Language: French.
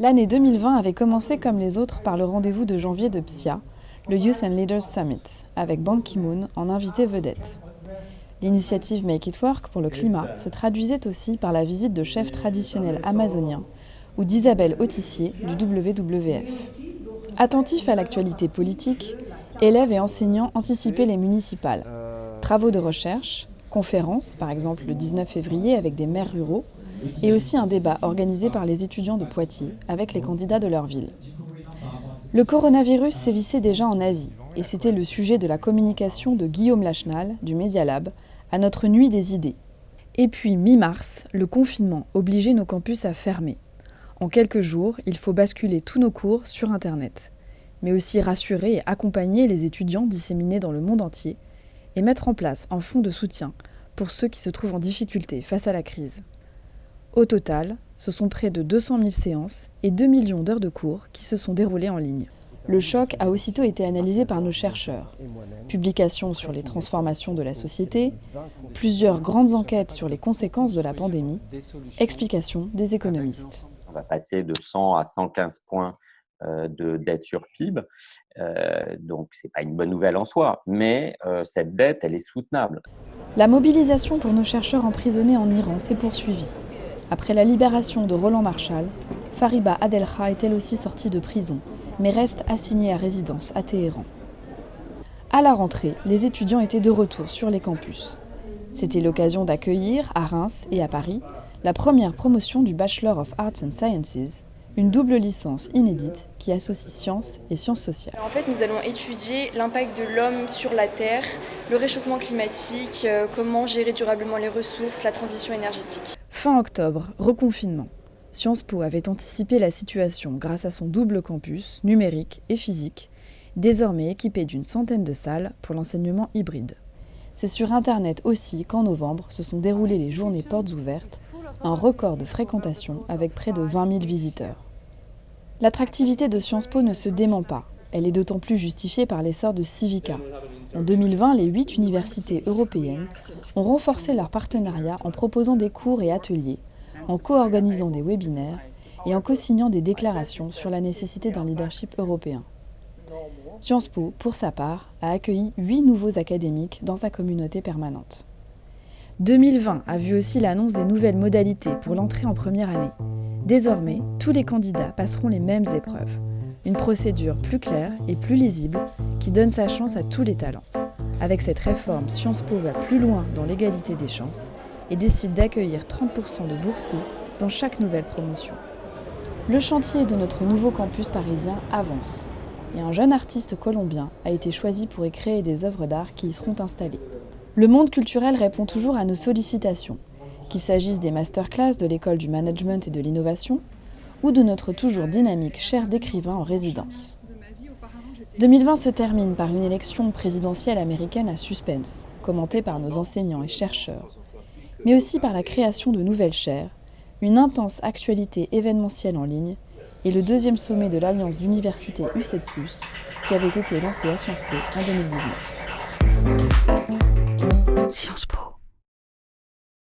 L'année 2020 avait commencé comme les autres par le rendez-vous de janvier de PSIA, le Youth and Leaders Summit, avec Ban Ki-moon en invité vedette. L'initiative Make It Work pour le climat se traduisait aussi par la visite de chefs traditionnels amazoniens ou d'Isabelle Autissier du WWF. Attentifs à l'actualité politique, élèves et enseignants anticipaient les municipales. Travaux de recherche, conférences, par exemple le 19 février avec des maires ruraux, et aussi un débat organisé par les étudiants de Poitiers avec les candidats de leur ville. Le coronavirus sévissait déjà en Asie, et c'était le sujet de la communication de Guillaume Lachenal, du Media Lab, à notre nuit des idées. Et puis, mi-mars, le confinement obligeait nos campus à fermer. En quelques jours, il faut basculer tous nos cours sur Internet, mais aussi rassurer et accompagner les étudiants disséminés dans le monde entier et mettre en place un fonds de soutien pour ceux qui se trouvent en difficulté face à la crise. Au total, ce sont près de 200 000 séances et 2 millions d'heures de cours qui se sont déroulées en ligne. Le choc a aussitôt été analysé par nos chercheurs. Publications sur les transformations de la société, plusieurs grandes enquêtes sur les conséquences de la pandémie, explications des économistes. On va passer de 100 à 115 points de dette sur PIB, donc ce n'est pas une bonne nouvelle en soi, mais cette dette, elle est soutenable. La mobilisation pour nos chercheurs emprisonnés en Iran s'est poursuivie. Après la libération de Roland Marshall, Fariba Adelkha est elle aussi sortie de prison, mais reste assignée à résidence à Téhéran. À la rentrée, les étudiants étaient de retour sur les campus. C'était l'occasion d'accueillir, à Reims et à Paris, la première promotion du Bachelor of Arts and Sciences, une double licence inédite qui associe sciences et sciences sociales. En fait, nous allons étudier l'impact de l'homme sur la Terre, le réchauffement climatique, comment gérer durablement les ressources, la transition énergétique. Fin octobre, reconfinement. Sciences Po avait anticipé la situation grâce à son double campus, numérique et physique, désormais équipé d'une centaine de salles pour l'enseignement hybride. C'est sur Internet aussi qu'en novembre se sont déroulées les journées portes ouvertes, un record de fréquentation avec près de 20 000 visiteurs. L'attractivité de Sciences Po ne se dément pas. Elle est d'autant plus justifiée par l'essor de Civica. En 2020, les 8 universités européennes ont renforcé leur partenariat en proposant des cours et ateliers, en co-organisant des webinaires et en co-signant des déclarations sur la nécessité d'un leadership européen. Sciences Po, pour sa part, a accueilli 8 nouveaux académiques dans sa communauté permanente. 2020 a vu aussi l'annonce des nouvelles modalités pour l'entrée en première année. Désormais, tous les candidats passeront les mêmes épreuves. Une procédure plus claire et plus lisible qui donne sa chance à tous les talents. Avec cette réforme, Sciences Po va plus loin dans l'égalité des chances et décide d'accueillir 30% de boursiers dans chaque nouvelle promotion. Le chantier de notre nouveau campus parisien avance et un jeune artiste colombien a été choisi pour y créer des œuvres d'art qui y seront installées. Le monde culturel répond toujours à nos sollicitations, qu'il s'agisse des masterclass de l'école du management et de l'innovation ou de notre toujours dynamique chaire d'écrivains en résidence. 2020 se termine par une élection présidentielle américaine à suspense, commentée par nos enseignants et chercheurs, mais aussi par la création de nouvelles chaires, une intense actualité événementielle en ligne et le deuxième sommet de l'Alliance d'universités U7+, qui avait été lancé à Sciences Po en 2019. Sciences Po.